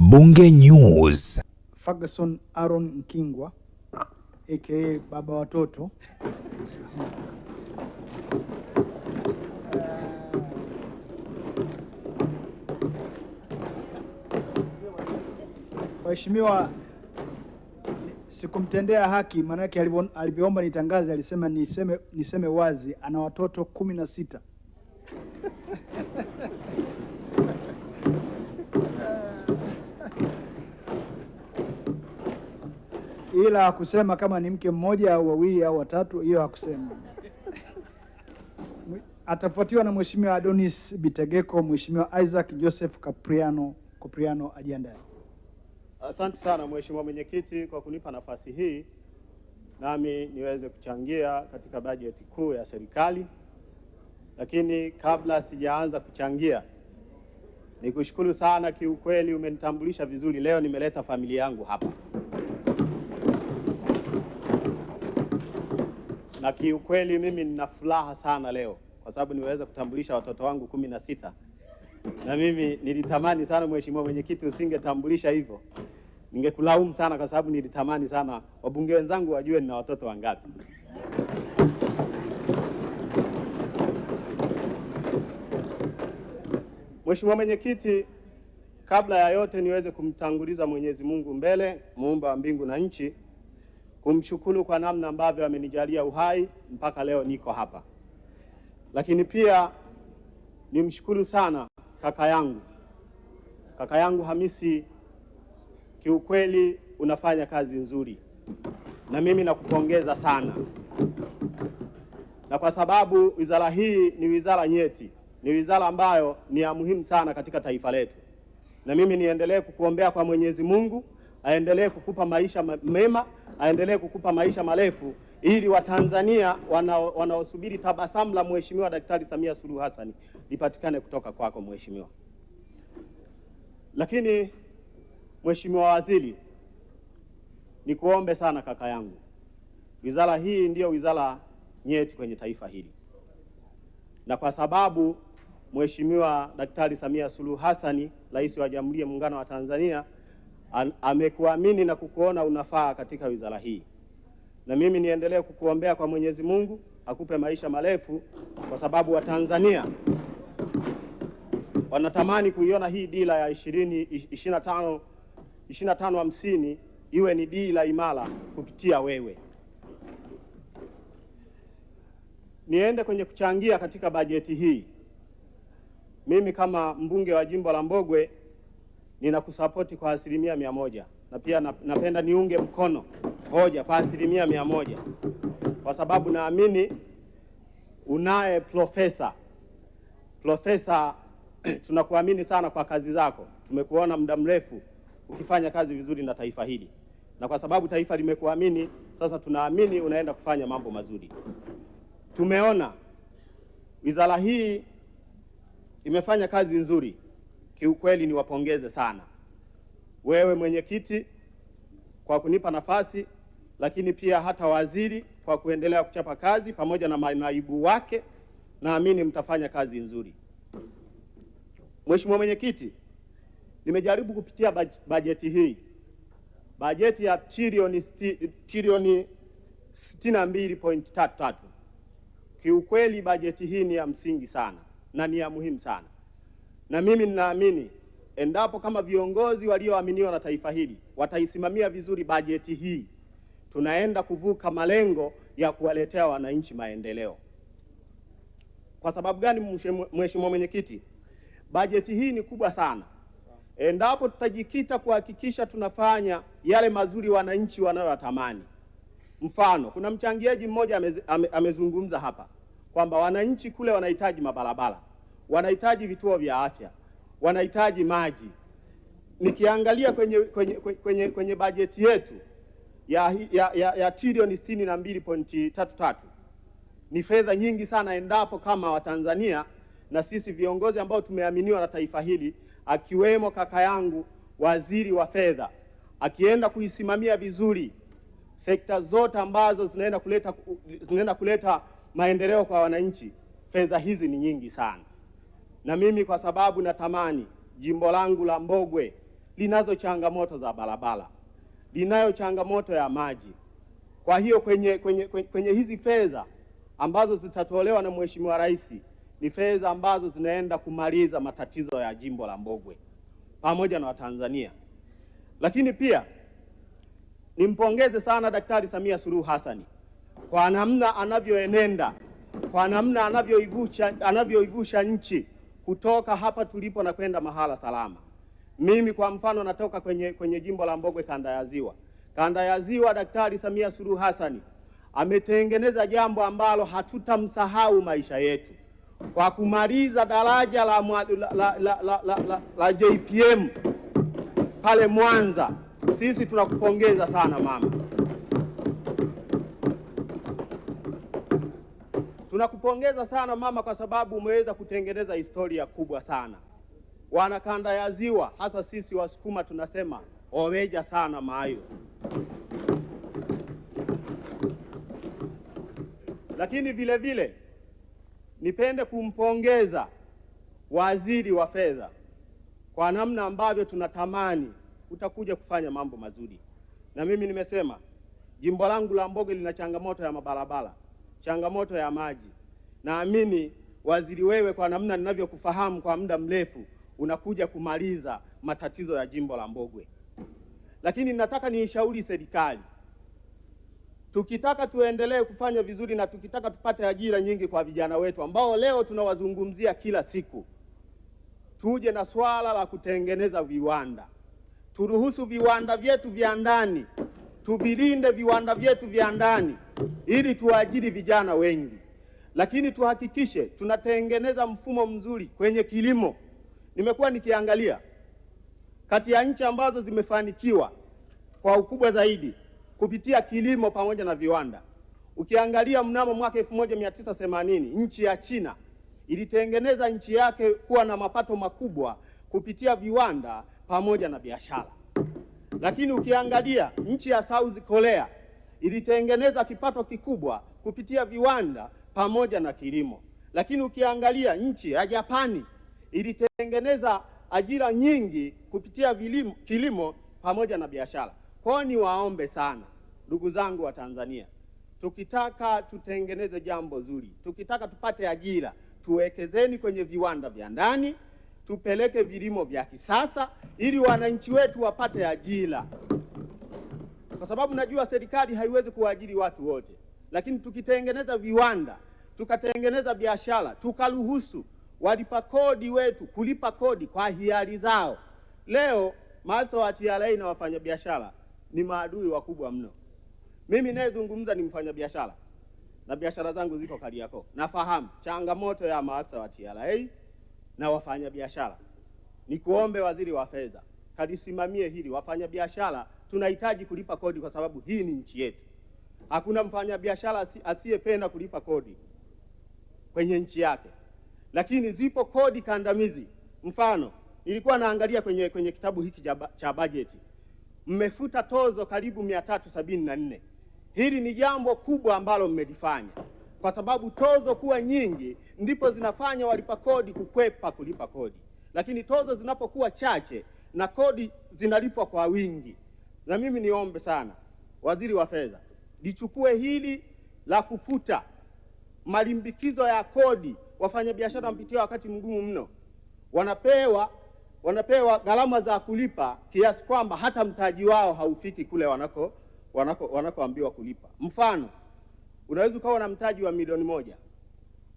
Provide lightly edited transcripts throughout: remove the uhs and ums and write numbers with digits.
Mbunge News. Ferguson Aaron Mkingwa aka baba watoto Mheshimiwa, sikumtendea haki, maana yake alivyoomba nitangaze alisema niseme wazi ana watoto 16. Ila hakusema kama ni mke mmoja au wawili au watatu, hiyo hakusema. Atafuatiwa na Mheshimiwa Adonis Bitegeko. Mheshimiwa Isaac Joseph Kopriano ajiandae. Asante sana Mheshimiwa Mwenyekiti kwa kunipa nafasi hii nami niweze kuchangia katika bajeti kuu ya serikali. Lakini kabla sijaanza kuchangia, nikushukuru sana, kiukweli umenitambulisha vizuri. Leo nimeleta familia yangu hapa. Na kiukweli mimi nina furaha sana leo kwa sababu niweza kutambulisha watoto wangu 16. Na mimi nilitamani sana Mheshimiwa Mwenyekiti usingetambulisha hivyo. Ningekulaumu sana kwa sababu nilitamani sana wabunge wenzangu wajue nina watoto wangapi. Mheshimiwa Mwenyekiti, kabla ya yote niweze kumtanguliza Mwenyezi Mungu mbele, muumba wa mbingu na nchi, kumshukuru kwa namna ambavyo amenijalia uhai mpaka leo niko hapa. Lakini pia nimshukuru sana kaka yangu Hamisi, kiukweli unafanya kazi nzuri na mimi nakupongeza sana. Na kwa sababu wizara hii ni wizara nyeti, ni wizara ambayo ni ya muhimu sana katika taifa letu, na mimi niendelee kukuombea kwa Mwenyezi Mungu aendelee kukupa maisha mema, aendelee kukupa maisha marefu, ili Watanzania wanaosubiri tabasamu la Mheshimiwa Daktari Samia Suluhu Hassan lipatikane kutoka kwako Mheshimiwa. Lakini Mheshimiwa Waziri, nikuombe sana kaka yangu, wizara hii ndiyo wizara nyeti kwenye taifa hili, na kwa sababu Mheshimiwa Daktari Samia Suluhu Hassan, Rais wa Jamhuri ya Muungano wa Tanzania, amekuamini na kukuona unafaa katika wizara hii, na mimi niendelee kukuombea kwa Mwenyezi Mungu akupe maisha marefu, kwa sababu Watanzania wanatamani kuiona hii dira ya 25-50 iwe ni dira imara kupitia wewe. Niende kwenye kuchangia katika bajeti hii. Mimi kama mbunge wa jimbo la Mbogwe ninakusapoti kwa 100%, na pia napenda niunge mkono hoja kwa 100%, kwa sababu naamini unaye profesa tunakuamini sana kwa kazi zako. Tumekuona muda mrefu ukifanya kazi vizuri na taifa hili, na kwa sababu taifa limekuamini sasa tunaamini unaenda kufanya mambo mazuri. Tumeona wizara hii imefanya kazi nzuri, kiukweli niwapongeze sana wewe mwenyekiti kwa kunipa nafasi, lakini pia hata waziri kwa kuendelea kuchapa kazi pamoja na manaibu wake. Naamini mtafanya kazi nzuri. Mheshimiwa Mwenyekiti, nimejaribu kupitia bajeti hii, bajeti ya trilioni 62.33. Kiukweli bajeti hii ni ya msingi sana na ni ya muhimu sana, na mimi ninaamini endapo kama viongozi walioaminiwa na taifa hili wataisimamia vizuri bajeti hii, tunaenda kuvuka malengo ya kuwaletea wananchi maendeleo. Kwa sababu gani Mheshimiwa Mwenyekiti? Bajeti hii ni kubwa sana. Endapo tutajikita kuhakikisha tunafanya yale mazuri wananchi wanayotamani. Mfano, kuna mchangiaji mmoja amezungumza hapa kwamba wananchi kule wanahitaji mabarabara, wanahitaji vituo vya afya, wanahitaji maji. Nikiangalia kwenye bajeti yetu ya trilioni 62.33, ni fedha nyingi sana endapo kama Watanzania na sisi viongozi ambao tumeaminiwa na taifa hili, akiwemo kaka yangu waziri wa fedha, akienda kuisimamia vizuri sekta zote ambazo zinaenda kuleta maendeleo kwa wananchi, fedha hizi ni nyingi sana. Na mimi kwa sababu natamani jimbo langu la Mbogwe linazo changamoto za barabara, linayo changamoto ya maji. Kwa hiyo kwenye hizi fedha ambazo zitatolewa na Mheshimiwa Rais ni fedha ambazo zinaenda kumaliza matatizo ya jimbo la Mbogwe pamoja na Watanzania. Lakini pia nimpongeze sana Daktari Samia Suluhu Hassan kwa namna anavyoenenda, kwa namna anavyoivusha nchi kutoka hapa tulipo na kwenda mahala salama. Mimi kwa mfano natoka kwenye jimbo la Mbogwe, kanda ya Ziwa. Kanda ya Ziwa, Daktari Samia Suluhu Hassan ametengeneza jambo ambalo hatutamsahau maisha yetu kwa kumaliza daraja la JPM pale Mwanza. Sisi tunakupongeza sana mama, tunakupongeza sana mama, kwa sababu umeweza kutengeneza historia kubwa sana. Wana kanda ya Ziwa, hasa sisi Wasukuma tunasema oweja sana mayo. Lakini vile vile nipende kumpongeza waziri wa fedha kwa namna ambavyo tunatamani utakuja kufanya mambo mazuri. Na mimi nimesema jimbo langu la Mbogwe lina changamoto ya mabarabara, changamoto ya maji. Naamini waziri, wewe kwa namna ninavyokufahamu kwa muda mrefu, unakuja kumaliza matatizo ya jimbo la Mbogwe. Lakini nataka niishauri serikali, tukitaka tuendelee kufanya vizuri na tukitaka tupate ajira nyingi kwa vijana wetu ambao leo tunawazungumzia kila siku, tuje na swala la kutengeneza viwanda. Turuhusu viwanda vyetu vya ndani, tuvilinde viwanda vyetu vya ndani ili tuajiri vijana wengi. Lakini tuhakikishe tunatengeneza mfumo mzuri kwenye kilimo. Nimekuwa nikiangalia kati ya nchi ambazo zimefanikiwa kwa ukubwa zaidi kupitia kilimo pamoja na viwanda. Ukiangalia mnamo mwaka 1980 nchi ya China ilitengeneza nchi yake kuwa na mapato makubwa kupitia viwanda pamoja na biashara. Lakini ukiangalia nchi ya South Korea ilitengeneza kipato kikubwa kupitia viwanda pamoja na kilimo. Lakini ukiangalia nchi ya Japani ilitengeneza ajira nyingi kupitia kilimo pamoja na biashara. Kwa ni waombe sana ndugu zangu wa Tanzania, tukitaka tutengeneze jambo zuri, tukitaka tupate ajira, tuwekezeni kwenye viwanda vya ndani, tupeleke vilimo vya kisasa ili wananchi wetu wapate ajira. Kwa sababu najua serikali haiwezi kuajiri watu wote, lakini tukitengeneza viwanda, tukatengeneza biashara, tukaruhusu walipa kodi wetu kulipa kodi kwa hiari zao. Leo maafisa wa TRA na wafanyabiashara ni maadui wakubwa mno. Mimi nayezungumza ni mfanyabiashara na biashara zangu ziko Kariakoo. Nafahamu changamoto ya maafisa wa TRA na wafanyabiashara. Nikuombe waziri wa fedha, kalisimamie hili. Wafanyabiashara tunahitaji kulipa kodi kwa sababu hii ni nchi yetu. Hakuna mfanyabiashara asiyependa kulipa kodi kwenye nchi yake. Lakini zipo kodi kandamizi. Mfano, nilikuwa naangalia kwenye kitabu hiki cha bajeti, mmefuta tozo karibu 374. Hili ni jambo kubwa ambalo mmelifanya, kwa sababu tozo kuwa nyingi ndipo zinafanya walipa kodi kukwepa kulipa kodi. Lakini tozo zinapokuwa chache na kodi zinalipwa kwa wingi. Na mimi niombe sana waziri wa fedha, lichukue hili la kufuta malimbikizo ya kodi. Wafanyabiashara wanapitia wakati mgumu mno, wanapewa gharama za kulipa kiasi kwamba hata mtaji wao haufiki kule wanakoambiwa kulipa. Mfano, unaweza ukawa na mtaji wa milioni 1.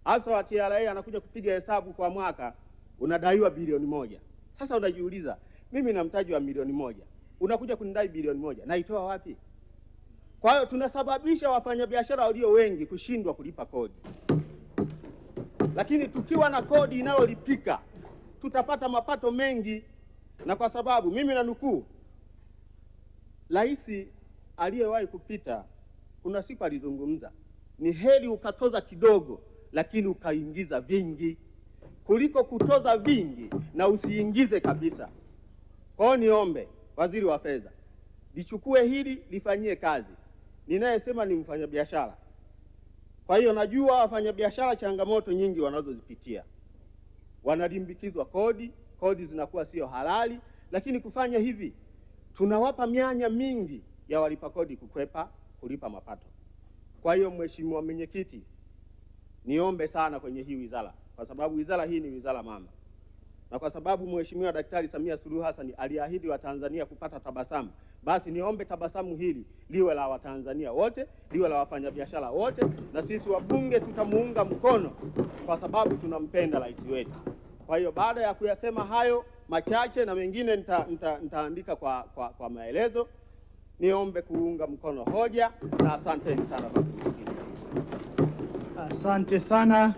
Afisa wa TRA anakuja kupiga hesabu kwa mwaka, unadaiwa bilioni 1. Sasa unajiuliza, mimi na mtaji wa milioni 1, unakuja kunidai bilioni 1, naitoa wapi? Kwa hiyo tunasababisha wafanyabiashara walio wengi kushindwa kulipa kodi. Lakini tukiwa na kodi inayolipika tutapata mapato mengi. Na kwa sababu mimi nanukuu rais aliyewahi kupita, kuna siku alizungumza, ni heri ukatoza kidogo lakini ukaingiza vingi kuliko kutoza vingi na usiingize kabisa. Kwa hiyo niombe waziri wa fedha, lichukue hili lifanyie kazi. Ninayesema ni mfanyabiashara, kwa hiyo najua wafanyabiashara changamoto nyingi wanazozipitia. Wanalimbikizwa kodi, kodi zinakuwa sio halali, lakini kufanya hivi tunawapa mianya mingi ya walipa kodi kukwepa kulipa mapato. Kwa hiyo Mheshimiwa Mwenyekiti, niombe sana kwenye hii wizara, kwa sababu wizara hii ni wizara mama, na kwa sababu Mheshimiwa Daktari Samia Suluhu Hassan aliahidi Watanzania kupata tabasamu, basi niombe tabasamu hili liwe la Watanzania wote, liwe la wafanyabiashara wote, na sisi wabunge tutamuunga mkono kwa sababu tunampenda rais wetu. Kwa hiyo baada ya kuyasema hayo machache na mengine nitaandika kwa maelezo, niombe kuunga mkono hoja, na asanteni sana kwa kusikiliza. Asante sana.